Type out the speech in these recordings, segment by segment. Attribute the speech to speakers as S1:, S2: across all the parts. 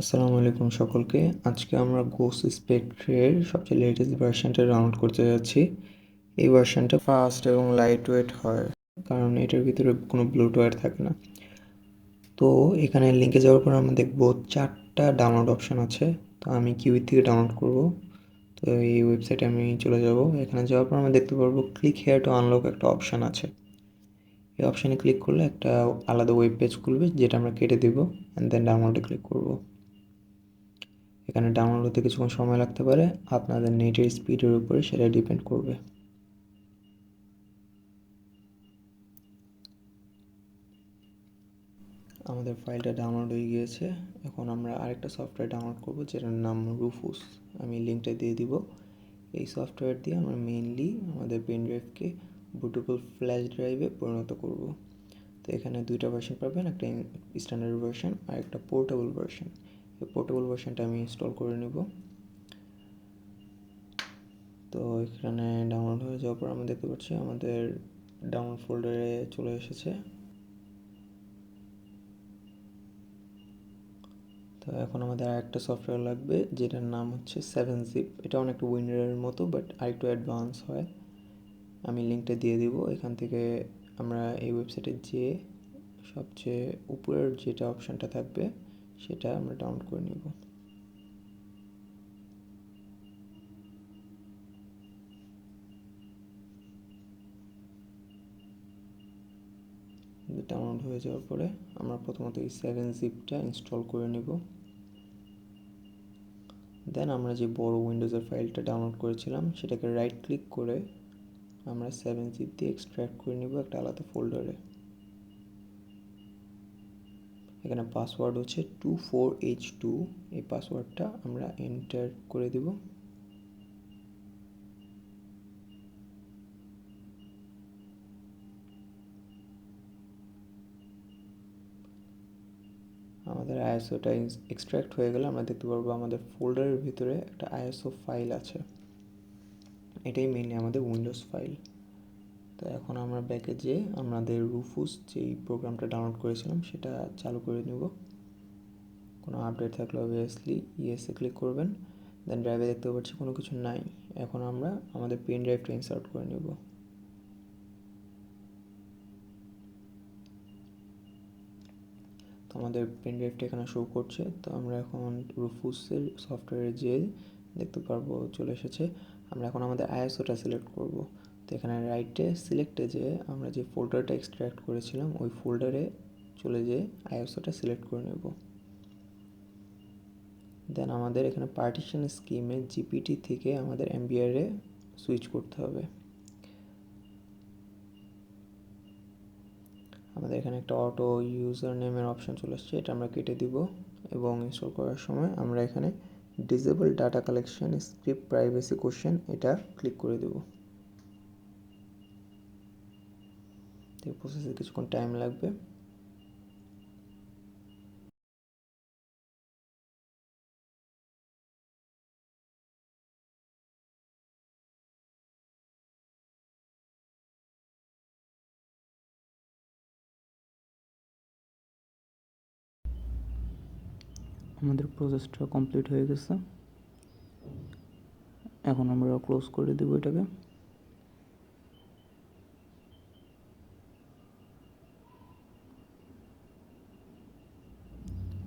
S1: আসসালামু আলাইকুম সকলকে। আজকে আমরা গোস স্পেক্ট্রের সবচেয়ে লেটেস্ট ভার্সনটা ডাউনলোড করতে যাচ্ছি। এই ভার্সনটা ফাস্ট এবং লাইট ওয়েট হয়, কারণ এটার ভিতরে কোনো ব্লুটুথ থাকে না। তো এখানে লিঙ্কে যাওয়ার পর আমরা দেখব 4টা ডাউনলোড অপশান আছে। তো আমি কিউই থেকে ডাউনলোড করব। তো এই ওয়েবসাইটে আমি চলে যাব। এখানে যাওয়ার পর আমরা দেখতে পারবো ক্লিক হেয়ার টু আনলক একটা অপশান আছে। এই অপশানে ক্লিক করলে একটা আলাদা ওয়েব পেজ খুলবে, যেটা আমরা কেটে দেবো অ্যান্ড দেন ডাউনলোডে ক্লিক করব। এখানে ডাউনলোড হতে কিছুক্ষণ সময় লাগতে পারে, আপনাদের নেটের স্পিডের উপরে সেটা ডিপেন্ড করবে। আমাদের ফাইলটা ডাউনলোড হয়ে গিয়েছে। এখন আমরা আরেকটা সফটওয়্যার ডাউনলোড করব, যেটার নাম রুফুস। আমি লিঙ্কটা দিয়ে দিব। এই সফটওয়্যার দিয়ে আমরা মেইনলি আমাদের পেন ড্রাইভকে বুটেবল ফ্ল্যাশ ড্রাইভে পরিণত করব। তো এখানে দুইটা ভার্সন পাবেন, একটা স্ট্যান্ডার্ড ভার্সন আর একটা পোর্টেবল ভার্সন। এই পোর্টেবল ভার্সনটা আমি ইনস্টল করে নেব। তো এখানে ডাউনলোড হয়ে যাওয়ার পর আমরা দেখতে পাচ্ছি আমাদের ডাউনলোড ফোল্ডারে চলে এসেছে। তো এখন আমাদের আরেকটা সফটওয়্যার লাগবে, যেটার নাম হচ্ছে 7zip। এটা অনেকটা উইন্ডোজের মতো, বাট আরেকটু অ্যাডভান্স হয়। আমি লিঙ্কটা দিয়ে দিব। এখান থেকে আমরা এই ওয়েবসাইটে যেয়ে সবচেয়ে উপরের যেটা অপশানটা থাকবে সেটা আমরা ডাউনলোড করে নেব। ডাউনলোড হয়ে যাওয়ার পরে আমরা প্রথমত এই 7zipটা ইনস্টল করে নেব। দেন আমরা যে বড় উইন্ডোজের ফাইলটা ডাউনলোড করেছিলাম সেটাকে রাইট ক্লিক করে আমরা 7zip দিয়ে এক্সট্র্যাক্ট করে নেব একটা আলাদা ফোল্ডারে। এখানে পাসওয়ার্ড হচ্ছে 24H2। এই পাসওয়ার্ডটা আমরা এন্টার করে দেব। আমাদের আইএসওটা এক্সট্র্যাক্ট হয়ে গেলে আমরা দেখতে পারবো আমাদের ফোল্ডারের ভিতরে একটা আইএসও ফাইল আছে। এটাই মেইনলি আমাদের উইন্ডোজ ফাইল। তো এখন আমরা ব্যাকে যেয়ে আমাদের রুফুস যেই প্রোগ্রামটা ডাউনলোড করেছিলাম সেটা চালু করে নেব। কোনো আপডেট থাকলে অবভিয়াসলি ইয়েসে ক্লিক করবেন। দেন ড্রাইভে দেখতে পাচ্ছি কোনো কিছু নাই। এখন আমরা আমাদের পেন ড্রাইভটা ইনসার্ট করে নেব। তো আমাদের পেন ড্রাইভটা এখানে শো করছে। তো আমরা এখন রুফুসের সফটওয়্যারে যেয়ে দেখতে পারবো চলে এসেছে। আমরা এখন আমাদের আইএসওটা সিলেক্ট করব। তো এখানে রাইটে সিলেক্টে যেয়ে আমরা যে ফোল্ডারটা এক্সট্র্যাক্ট করেছিলাম ওই ফোল্ডারে চলে যেয়ে আইএসওটা সিলেক্ট করে নেব। দেন আমাদের এখানে পার্টিশন স্কিমে জিপিটি থেকে আমাদের এমবিআরে সুইচ করতে হবে। আমাদের এখানে একটা অটো ইউজার নেমের অপশান চলে আসছে, এটা আমরা কেটে দিব এবং ইনস্টল করার সময় আমরা এখানে disable data collection script privacy question এটা ক্লিক করে দেব। এই প্রসেসে কিছুক্ষণ টাইম লাগবে। আমাদের প্রসেসটা কমপ্লিট হয়ে গেছে। এখন আমরা ক্লোজ করে দেব এটাকে।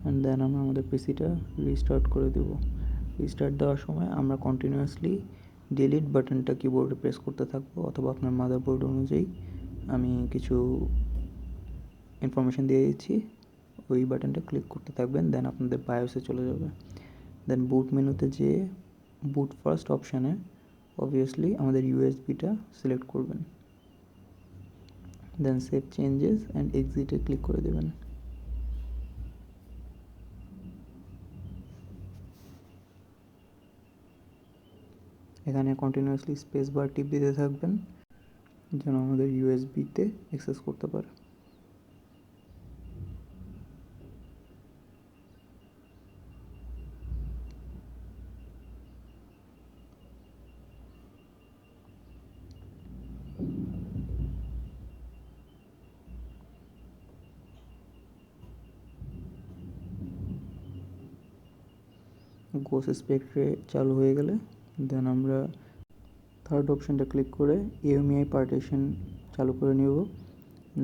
S1: অ্যান্ড দেন আমরা আমাদের পিসিটা রিস্টার্ট করে দেব। রিস্টার্ট দেওয়ার সময় আমরা কন্টিনিউয়াসলি ডিলিট বাটনটা কিবোর্ডে প্রেস করতে থাকবো, অথবা আপনার মাদারবোর্ড অনুযায়ী আমি কিছু ইনফরমেশন দিয়ে দিচ্ছি, ওই বাটনটা ক্লিক করতে থাকবেন। দেন আপনাদের বায়োসে চলে যাবে। দেন বুট মেনুতে যেয়ে বুট ফার্স্ট অপশানে অবভিয়াসলি আমাদের ইউএসবিটা সিলেক্ট করবেন। দেন সেভ চেঞ্জেস অ্যান্ড এক্সিটে ক্লিক করে দেবেন। এখানে কন্টিনিউয়াসলি স্পেস বার টিপ দিতে থাকবেন যেন আমাদের ইউএসবিতে অ্যাক্সেস করতে পারে। গোস স্পেক্ট্রে চালু হয়ে গেলে দেন আমরা থার্ড অপশানটা ক্লিক করে ইএমআই পার্টিশন চালু করে নেব।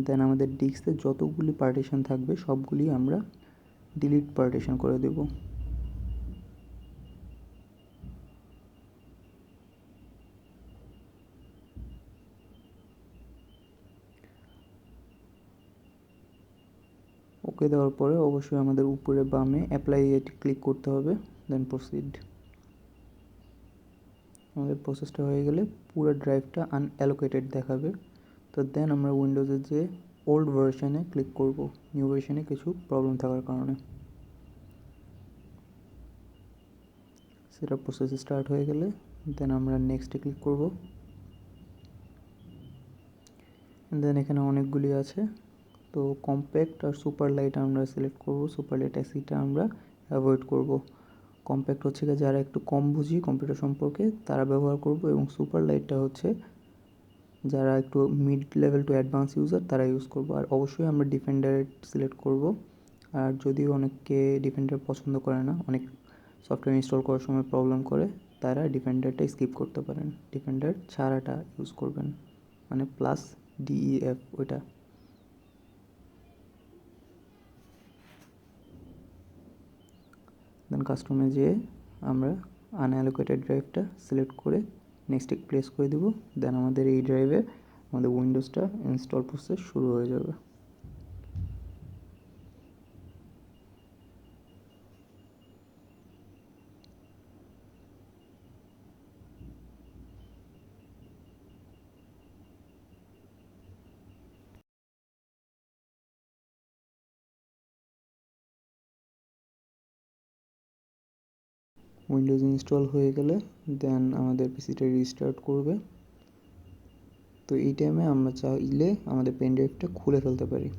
S1: দেন আমাদের ডিস্কে যতগুলি পার্টিশন থাকবে সবগুলি আমরা ডিলিট পার্টিশন করে দেব। ওকে দেওয়ার পরে অবশ্যই আমাদের উপরে বামে অ্যাপ্লাই এটি ক্লিক করতে হবে, দেন প্রসিড। আমাদের প্রসেসটা হয়ে গেলে পুরো ড্রাইভটা আনঅ্যালোকেটেড দেখাবে। তো দেন আমরা উইন্ডোজের যে ওল্ড ভার্সনে ক্লিক করব, নিউ ভার্সনে কিছু প্রবলেম থাকার কারণে। সেটা প্রসেস স্টার্ট হয়ে গেলে দেন আমরা নেক্সটে ক্লিক করব। দেন এখানে অনেকগুলি আছে, তো কম্প্যাক্ট আর সুপার লাইট আমরা সিলেক্ট করব। সুপার লাইট এসিটা আমরা অ্যাভয়েড করব। কম্প্যাক্ট হচ্ছে যারা একটু কম বুঝি কম্পিউটার সম্পর্কে তারা ব্যবহার করব, এবং সুপার লাইটটা হচ্ছে যারা একটু mid level to advance user তারা ইউজ করব। আর অবশ্যই আমরা ডিফেন্ডার সিলেক্ট করব। আর যদিও অনেককে ডিফেন্ডার পছন্দ করে না, অনেক সফটওয়্যার ইনস্টল করার সময় প্রবলেম করে, তারা ডিফেন্ডারটা স্কিপ করতে পারেন, ডিফেন্ডার ছাড়াটা ইউজ করবেন, মানে প্লাস DEF ওইটা। দেন কাস্টমে যেয়ে আমরা আনঅ্যালোকেটেড ড্রাইভটা সিলেক্ট করে নেক্সটে প্লেস করে দেব। দেন আমাদের এই ড্রাইভে আমাদের উইন্ডোজটা ইনস্টল প্রসেস শুরু হয়ে যাবে। উইন্ডোজ ইনস্টল হয়ে গেলে দেন আমাদের পিসিটা রিস্টার্ট করবে। তো এই টাইমে আমরা চাইলে আমাদের পেন ড্রাইভটা খুলে ফেলতে পারি।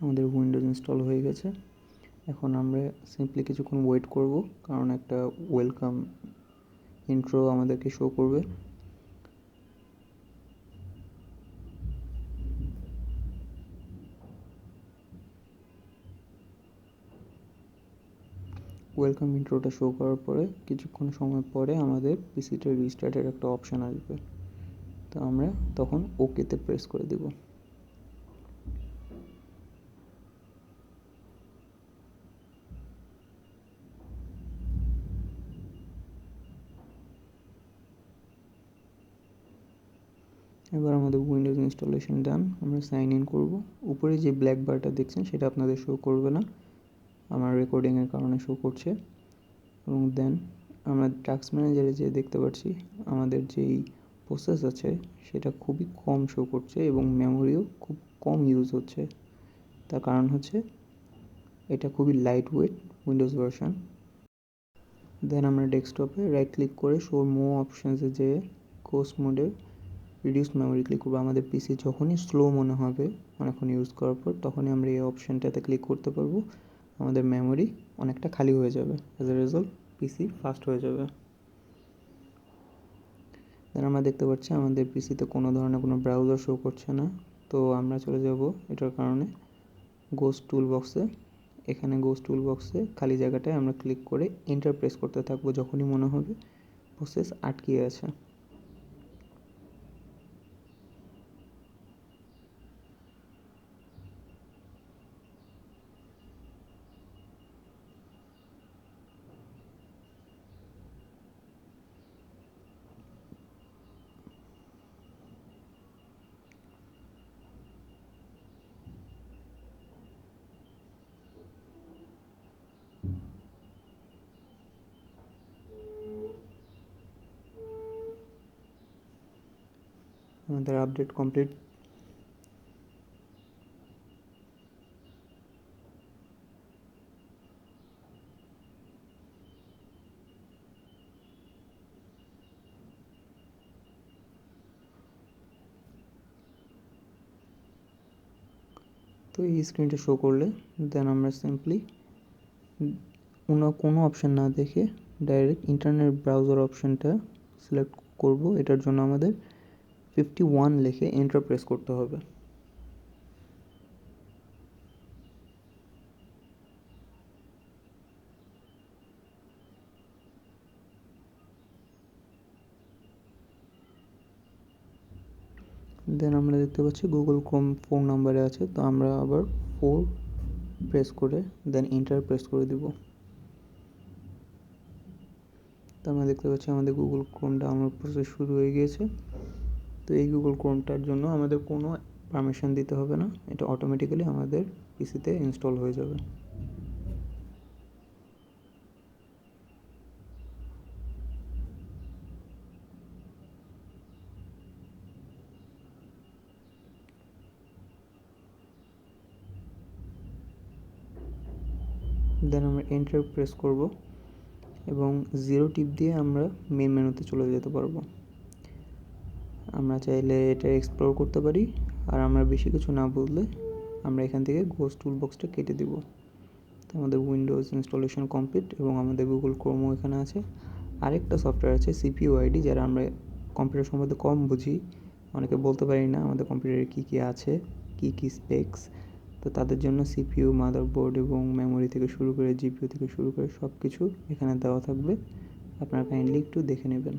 S1: আমাদের উইন্ডোজ ইনস্টল হয়ে গেছে। এখন আমরা সিম্পলি কিছুক্ষণ ওয়েট করব, কারণ একটা ওয়েলকাম ইন্ট্রো আমাদেরকে শো করবে। ওয়েলকাম ইন্ট্রোটা শো করার পরে কিছুক্ষণ সময় পরে আমাদের পিসিটা রিস্টার্টের একটা অপশান আসবে, তো আমরা তখন ওকেতে প্রেস করে দেব। এবার আমাদের উইন্ডোজ ইনস্টলেশন ডান। আমরা সাইন ইন করব। উপরে যে ব্ল্যাক বারটা দেখছেন সেটা আপনাদের শো করবে না, আমার রেকর্ডিংয়ের কারণে শো করছে। এবং দেন আমরা টাস্ক ম্যানেজারে যে দেখতে পাচ্ছি আমাদের যেই প্রসেস আছে সেটা খুবই কম শো করছে এবং মেমোরিও খুব কম ইউজ হচ্ছে। তার কারণ হচ্ছে এটা খুবই লাইট ওয়েট উইন্ডোজ ভার্সন। দেন আমরা ডেস্কটপে রাইট ক্লিক করে শো মো অপশানসে যেয়ে কোর্স মোডে রিডিউস মেমোরি ক্লিক করবো। আমাদের পিসি যখনই স্লো মনে হবে অনেকক্ষণ ইউজ করার পর তখনই আমরা এই অপশানটাতে ক্লিক করতে পারবো, আমাদের মেমোরি অনেকটা খালি হয়ে যাবে, as a result PC fast হয়ে যাবে। দেন আমরা দেখতে পাচ্ছি আমাদের পিসিতে কোনো ধরনের কোনো ব্রাউজার শো করছে না। তো আমরা চলে যাব এটার কারণে গোস টুল বক্সে। এখানে গোস টুল বক্সে খালি জায়গাটায় আমরা ক্লিক করে এন্টার প্রেস করতে থাকবো যখনই মনে হবে প্রসেস আটকে আছে। আমাদের আপডেট কমপ্লিট। তো এই স্ক্রিনটা শো করলে দেন আমরা সিম্পলি কোনো অপশান না দেখে ডাইরেক্ট ইন্টারনেট ব্রাউজার অপশানটা সিলেক্ট করব। এটার জন্য আমাদের 51 লিখে এন্টার প্রেস করতে হবে। দেন আমরা দেখতে পাচ্ছি গুগল ক্রোম 4 নাম্বারে আছে, তো আমরা আবার 4 প্রেস করে দেন এন্টার প্রেস করে দিব। তো আমরা দেখতে পাচ্ছি আমাদের গুগল ক্রোম ডাউনলোড প্রসেস শুরু হয়ে গিয়েছে। তো এই গুগল ক্রোমটার জন্য আমাদের কোনো পারমিশন দিতে হবে না, এটা অটোমেটিক্যালি আমাদের পিসিতে ইনস্টল হয়ে যাবে। দেন আমরা এন্টার প্রেস করব এবং 0 টিপ দিয়ে আমরা মেন মেনুতে চলে যেতে পারবো। আমরা চাইলে এটা এক্সপ্লোর করতে পারি, আর আমরা বেশি কিছু না বুঝলে আমরা এখান থেকে গোস্ট টুল বক্সটা কেটে দিব। তো আমাদের উইন্ডোজ ইনস্টলেশন কমপ্লিট এবং আমাদের গুগল ক্রোমও এখানে আছে। আরেকটা সফটওয়্যার আছে সিপিইউ আইডি, যারা আমরা কম্পিউটার সম্বন্ধে কম বুঝি, অনেকে বলতে পারি না আমাদের কম্পিউটারে কী কী আছে, কী কী স্পেক্স। তো তাদের জন্য সিপিইউ, মাদারবোর্ড এবং মেমোরি থেকে শুরু করে জিপিইউ থেকে শুরু করে সব কিছু এখানে দেওয়া থাকবে, আপনারা কাইন্ডলি একটু দেখে নেবেন।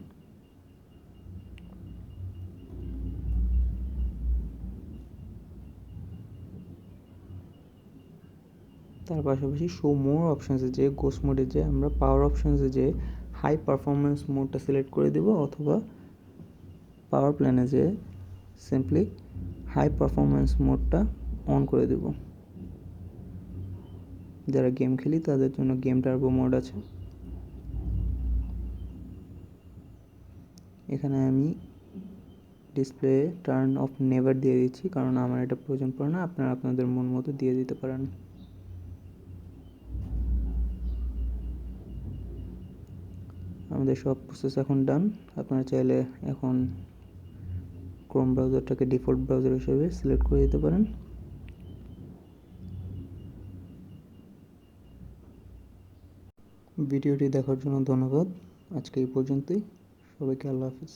S1: তার পাশাপাশি শো মোর অপশানসে যে গোস্ট মোডে যে আমরা পাওয়ার অপশানসে যে হাই পারফরমেন্স মোডটা সিলেক্ট করে দেব, অথবা পাওয়ার প্ল্যানে যে সিম্পলি হাই পারফরমেন্স মোডটা অন করে দেব। যারা গেম খেলি তাদের জন্য গেম টার্বো মোড আছে। এখানে আমি ডিসপ্লে টার্ন অফ নেভার দিয়ে দিচ্ছি, কারণ আমার এটা প্রয়োজন পড়ে না, আপনারা আপনাদের মন মতো দিয়ে দিতে পারেন। আমাদের সব প্রসেস এখন ডান। আপনারা চাইলে এখন ক্রোম ব্রাউজারটাকে ডিফল্ট ব্রাউজার হিসেবে সিলেক্ট করে দিতে পারেন। ভিডিওটি দেখার জন্য ধন্যবাদ। আজকে এই পর্যন্তই। সবাইকে আল্লাহ হাফিজ।